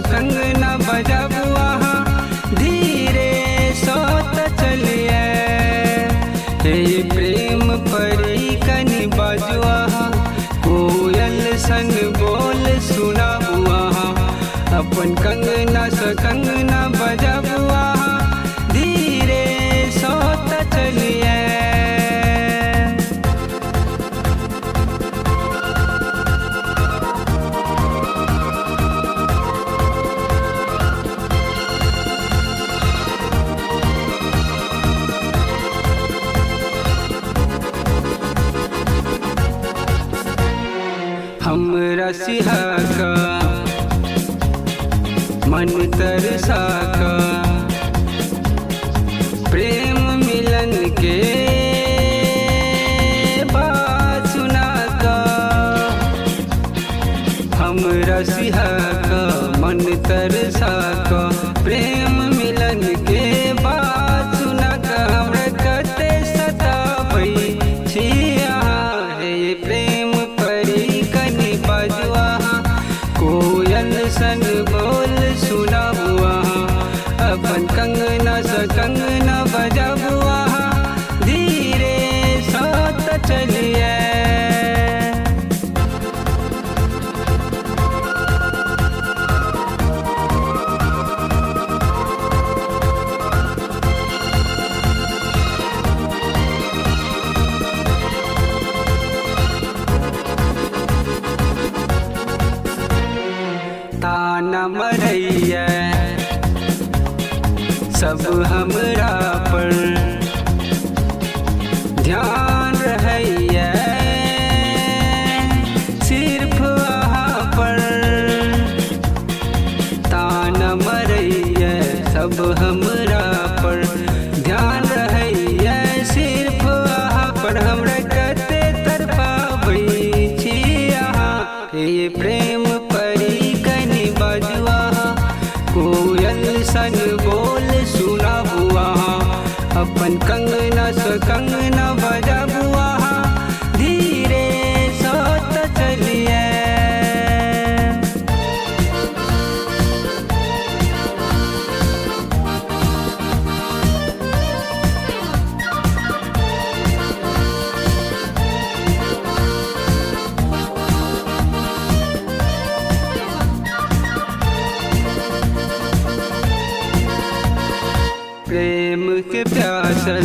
कंगना बजब वहाँ धीरे सोत चलिए। हे प्रेम परी कनि बजुआ कोयल सन बोल सुना वहाँ अपन कंगना से कंगना बजब वहाँ धीरे सोत चलिए। हमरा सिहा का मन तरसा का प्रेम मिलन के बात सुना का। हमरा सिहा का मन तरसा का प्रेम मिलन के बात सुना का। हमरा कते सताबै छिया हे प्रेम परी कनि बजुआ कोयल सन बोल सुना हुआ अपन कंगना से कंगना बजब वहाँ धीरे सोत चलिए। ताना मरैया सब हमरा पर ध्यान रहैया सिर्फ वहाँ पर। ताना मरैया सब हमरा पर ध्यान रहैया सिर्फ वहाँ पर। हमरा कते तरपाबै छिया हे प्रेम परी कनि बजुआ कोयल सन बोल सुना हुआ अपन कंगना से कंगना बजब वहाँ धीरे सोत चलिए। प्रेम के प्यासल